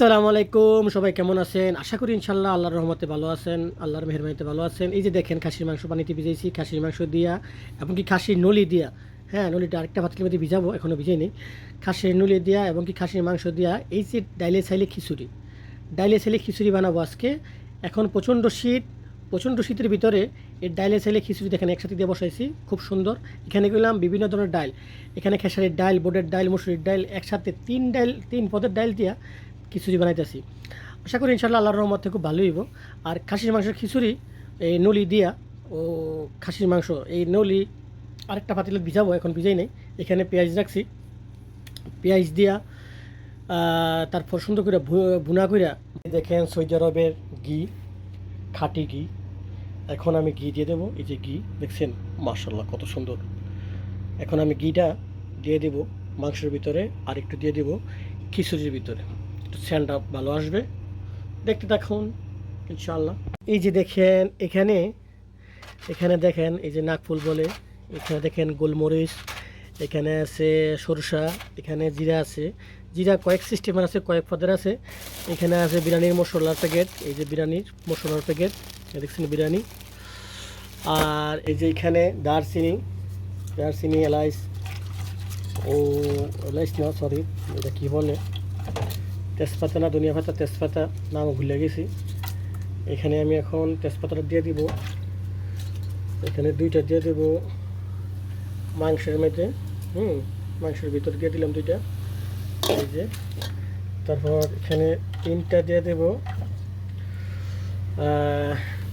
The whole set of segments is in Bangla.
আসসালামু আলাইকুম, সবাই কেমন আছেন? আশা করি ইনশাল্লাহ আল্লাহর রহমতে ভালো আছেন, আল্লাহর মেহেরবানিতে ভালো আছেন। এই যে দেখেন খাসির মাংস পানিতে ভিজাইছি, খাসির মাংস দিয়া এবং কি খাসির নলি দিয়া, হ্যাঁ নলিটা আরেকটা পাতিলের মধ্যে ভিজাবো, এখনও ভিজাই নেই। খাসির নলি দিয়া এবং কি খাসির মাংস দিয়া এই যে ডাইলে চাইলে খিচুড়ি, ডাইলে চাইলে খিচুড়ি বানাবো আজকে। এখন প্রচণ্ড শীত, প্রচণ্ড শীতের ভিতরে এই ডাইলে চাইলে খিচুড়ি দেখেন একসাথে দিয়ে বসাইছি, খুব সুন্দর। এখানে গেলাম বিভিন্ন ধরনের ডাল, এখানে খেসারির ডাল, বোটের ডাল, মসুরির ডাল, একসাথে তিন পদের ডাল দিয়া খিচুড়ি বানাইতেছি। আশা করি ইনশাল্লাহ আল্লাহর রহমতে খুব ভালোই হইব। আর খাসির মাংসের খিচুড়ি এই নলি দিয়া ও খাসির মাংস এই নলি আরেকটা পাতিলে ভিজাবো, এখন ভিজাই নেই। এখানে পেঁয়াজ রাখছি, পেঁয়াজ দিয়া তারপর সুন্দর করে ভুনা কইরা দেখেন সৌদি আরবের ঘি, খাঁটি ঘি। এখন আমি ঘি দিয়ে দেবো, এই যে ঘি দেখছেন, মাশাল্লাহ কত সুন্দর। এখন আমি ঘিটা দিয়ে দেবো মাংসের ভিতরে, আর একটু দিয়ে দেবো খিচুড়ির ভিতরে, একটু স্যান্ডটা ভালো আসবে। দেখতে থাকুন ইনশাআল্লাহ। এই যে দেখেন এখানে, এখানে দেখেন এই যে নাকফুল বলে, এখানে দেখেন গোলমরিচ, এখানে আছে সরষা, এখানে জিরা আছে। জিরা কয়েক সিস্টেমের আছে, কয়েক পদের আছে। এখানে আছে বিরিয়ানির মশলার প্যাকেট, এই যে বিরিয়ানির মশলার প্যাকেট দেখছেন বিরিয়ানি। আর এই যে এখানে দারচিনি, দারচিনি এলাইচ, ও এলাইচ না সরি, এটা কী বলে, তেজপাতা না ধনিয়া পাতা, তেজপাতা নাম ভুলে গেছি। এখানে আমি এখন তেজপাতাটা দিয়ে দিব, এখানে দুইটা দিয়ে দেব মাংসের মধ্যে, মাংসের ভিতর দিয়ে দিলাম দুইটা, এই যে। তারপর এখানে তিনটা দিয়ে দেব,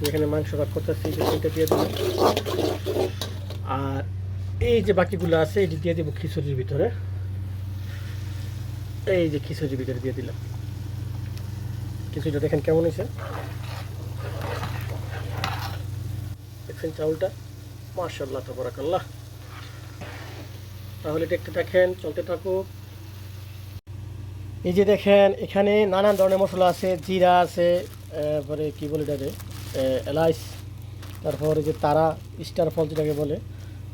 এখানে মাংস ভাগ করতেছি, তিনটা দিয়ে দেব। আর এই যে বাকিগুলো আছে এটি দিয়ে দেবো খিচুড়ির ভিতরে, এই যে খিচুড়ির ভিতরে দিয়ে দিলাম। খিচুড়িটা দেখেন কেমন হয়েছে, দেখছেন চাউলটা, মাশাআল্লাহ তাবারাকাল্লাহ। তাহলে দেখতে দেখেন, চলতে থাকুক। এই যে দেখেন এখানে নানান ধরনের মশলা আছে, জিরা আছে, পরে কী বলে এটাকে, এলাইচ, তারপর এই যে তারা, স্টার ফল যেটাকে বলে,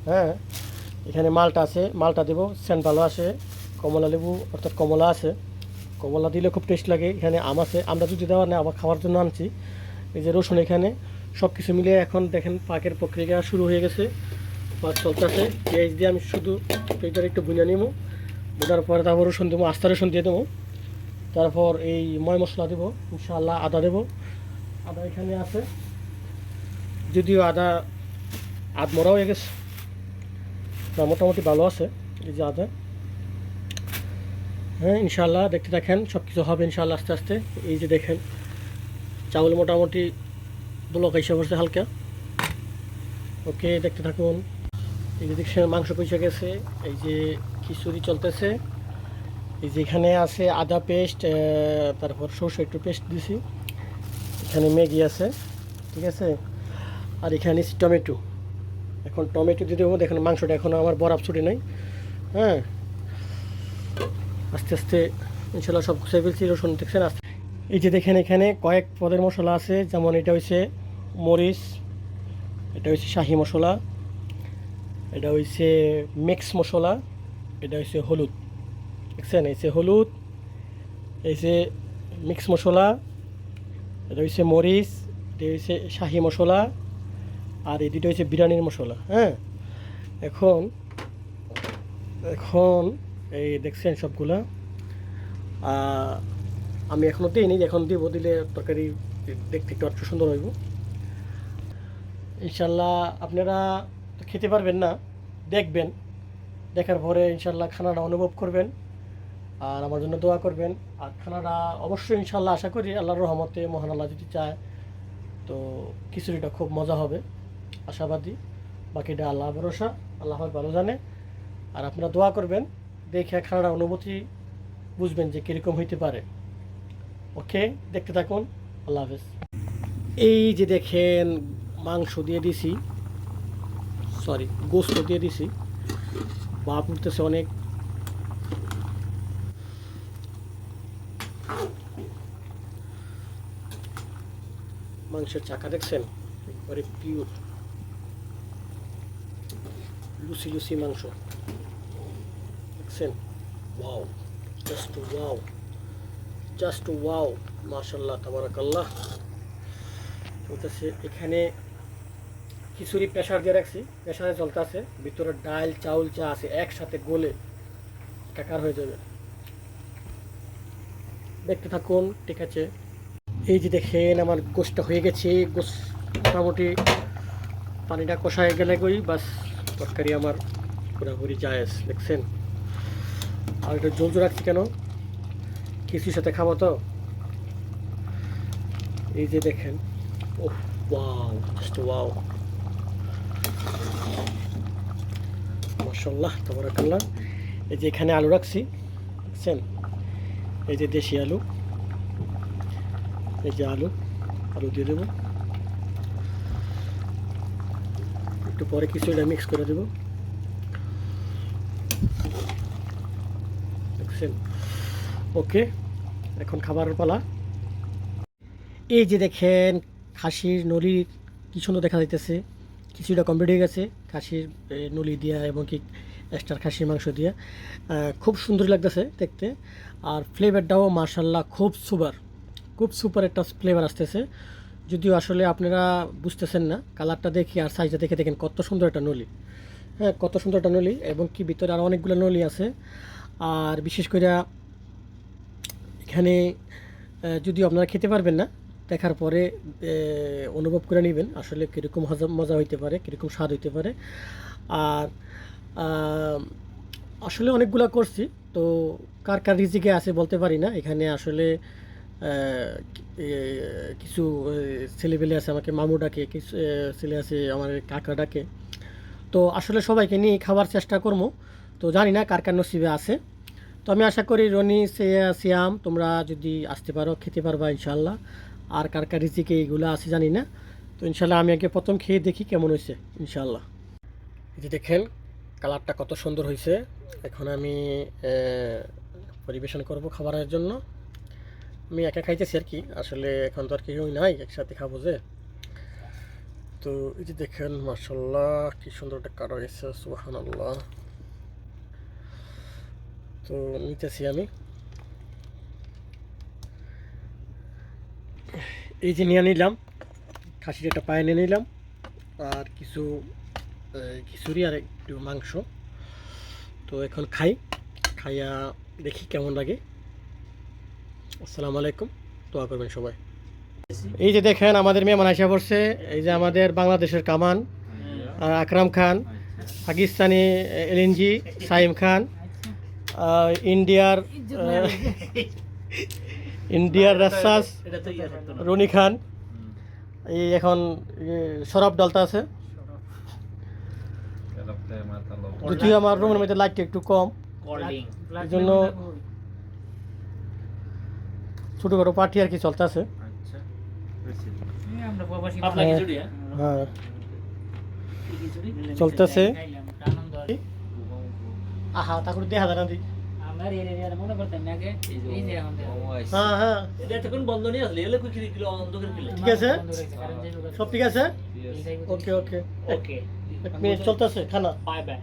হ্যাঁ। এখানে মালটা আছে, মালটা দেবো, সেন্ট ভালো আসে। কমলা লেবু অর্থাৎ কমলা আছে, কমলা দিলে খুব টেস্ট লাগে। এখানে আম আছে, আমরা যদি দেওয়ার না আবার খাওয়ার জন্য আনছি। এই যে রসুন, এখানে সব কিছু মিলিয়ে এখন দেখেন পাকের প্রক্রিয়া শুরু হয়ে গেছে, পাক চলতেছে। পেঁয়াজ দিয়ে আমি শুধু পেঁয়াজটা একটু বুনিয়ে নিবো, বোনার পরে তারপর রসুন দেবো, আস্তা রসুন দিয়ে দেবো। তারপর এই ময় মশলা দেবো ইনশাআল্লাহ, আদা দেবো, আদা এখানে আছে, যদিও আদা মরা হয়ে গেছে না, মোটামুটি ভালো আছে। এই যে আদা, হ্যাঁ ইনশাআল্লাহ দেখতে দেখেন, সব কিছু হবে ইনশাআল্লাহ আস্তে আস্তে। এই যে দেখেন চাউল মোটামুটি ব্লক এসে পড়ছে হালকা, ওকে দেখতে থাকুন। এই যে দেখছেন মাংস কষে গেছে, এই যে খিচুড়ি চলতেছে। এই যে এখানে আছে আদা পেস্ট, তারপর সরষে একটু পেস্ট দিছি, এখানে ম্যাগি আছে, ঠিক আছে। আর এখানে আছে টমেটো, এখন টমেটো দিয়ে দেবো। দেখেন মাংসটা এখনও আমার বরফ ছুটে নাই, হ্যাঁ। আস্তে আস্তে ইনশাল্লাহ সব গুছিয়ে ফেলছি, রসুন দেখছেন আস্তে। এই যে দেখেন এখানে কয়েক পদের মশলা আছে, যেমন এটা হচ্ছে মরিচ, এটা হচ্ছে শাহি মশলা, এটা হচ্ছে মিক্স মশলা, এটা হচ্ছে হলুদ, দেখছেন এই যে হলুদ, এই যে মিক্স মশলা, এটা হচ্ছে মরিচ, এটা হচ্ছে শাহি মশলা, আর এই দুটো হচ্ছে বিরিয়ানির মশলা, হ্যাঁ। এখন এখন এই দেখছেন সবগুলা, আমি এখনও দিইনি, এখন দিব, দিলে তরকারি দেখতে একটু একটু সুন্দর হইব ইনশাল্লাহ। আপনারা তো খেতে পারবেন না, দেখবেন, দেখার পরে ইনশাল্লাহ খানাটা অনুভব করবেন, আর আমার জন্য দোয়া করবেন। আর খানাটা অবশ্যই ইনশাল্লাহ আশা করি আল্লাহর রহমতে, মহান আল্লাহ যদি চায় তো খিচুড়িটা খুব মজা হবে, আশাবাদী। বাকিটা আল্লাহ ভরসা, আল্লাহ ভালো জানে। আর আপনারা দোয়া করবেন, দেখে খানাটা অনুভূতি বুঝবেন যে কীরকম হইতে পারে। ওকে দেখতে থাকুন, আল্লাহ হাফেজ। এই যে দেখেন মাংস দিয়ে দিছি, সরি গোস্ত দিয়ে দিছি, ভাপ উঠতেছে অনেক। মাংসের চাকা দেখছেন, একবারে পিওর লুসি লুসি মাংস দেখছেন, wow, just wow. Just wow, মাশাআল্লাহ তাবারাকাল্লাহ চলতেছে। এখানে খিচুড়ি প্রেসার দিয়ে রাখছি, প্রেসারে চলতেছে, ভিতরে ডাল চাউল যা আছে একসাথে গলে একাকার হয়ে যাবে। দেখতে থাকুন, ঠিক আছে। এই যে দেখেন আমার গোশটা হয়ে গেছে, গোশ মোটামুটি পানিটা কষায় গেলে গই বাস, তরকারি আমার পুরোপুরি জায়েজ। দেখছেন, আর একটু জল রাখছি কেন, কিছুর সাথে খাবো তো। এই যে দেখেন, ওহ ওয়াও, জাস্ট ওয়াও, মাশাআল্লাহ তাবারাকাল্লাহ। এই যে এখানে আলু রাখছি, দেখছেন, এই যে দেশি আলু, এই যে আলু দিয়ে দেবো, একটু পরে কিছুটা মিক্স করে দেবো, দেখছেন। ওকে, এখন খাবারের পালা। এই যে দেখেন খাসির নলি কি সুন্দর দেখা যাইতেছে, কিছুটা কমপ্লিট হয়ে গেছে খাসির নলি দিয়া এবং কি এক্সট্রা খাসির মাংস দিয়া, খুব সুন্দর লাগতেছে দেখতে। আর ফ্লেভারটাও মাশাআল্লাহ খুব সুপার একটা ফ্লেভার আসতেছে। যদিও আসলে আপনারা বুঝতেছেন না, কালারটা দেখে আর সাইজটা দেখে দেখেন কত সুন্দর একটা নলি, হ্যাঁ কত সুন্দর একটা নলি, এবং কি ভিতরে আরও অনেকগুলো নলি আছে। আর বিশেষ করে এখানে যদিও আপনারা খেতে পারবেন না, দেখার পরে অনুভব করে নেবেন আসলে কীরকম মজা হইতে পারে, কীরকম স্বাদ হইতে পারে। আর আসলে অনেকগুলো করছি, তো কার কার রিজিকে আছে বলতে পারি না। এখানে আসলে কিছু ছেলেপেলে আছে, আমাকে মামু ডাকে, কিছু ছেলে আছে আমার কাকা ডাকে। তো আসলে সবাইকে নিয়ে খাবার চেষ্টা করবো, তো জানি না কার কার নসিবে আছে। তো আমি আশা করি রনি সিয়াম তোমরা যদি আসতে পারো খেতে পারবা ইনশাল্লাহ। আর কার কার রিজিকে এইগুলো আছে জানি না, তো ইনশাল্লাহ আমি আগে প্রথম খেয়ে দেখি কেমন হয়েছে ইনশাল্লাহ। এই যে দেখেন কালারটা কত সুন্দর হয়েছে। এখন আমি পরিবেশন করব খাবারের জন্য। আমি একা খাইতেছি আর কি, আসলে এখন তো আর কেউ নাই একসাথে খাবো যে। তো এই যে দেখেন মাশাআল্লাহ কি সুন্দর একটা কালার হয়েছে, সুবহানাল্লাহ। তো নিতেছি আমি, এই যে নিয়ে নিলাম খাসির একটা পায়ে নিয়ে নিলাম, আর কিছু খিচুড়ি আর একটু মাংস। তো এখন খাইয়া দেখি কেমন লাগে। আসসালামু আলাইকুম, দোয়া করবেন সবাই। এই যে দেখেন আমাদের মেহমান আসা পড়ছে, এই যে আমাদের বাংলাদেশের কামান আকরাম খান, পাকিস্তানি এলএনজি সাইম খান, ইন্ডিয়ার রাসাস রনি খান, এই এখন শরাব ডালতা আছে। যদিও আমার রুমের মধ্যে লাইটটা একটু কম, এই জন্য ছোটখাটো পার্টি আর কি চলতেছে। হ্যাঁ চলতেছে, আহা তা করে দেখা যায় না। হ্যাঁ হ্যাঁ ঠিক আছে, সব ঠিক আছে। ওকে ওকে, 1 মিনিট চলতেছে খানা। Bye bye.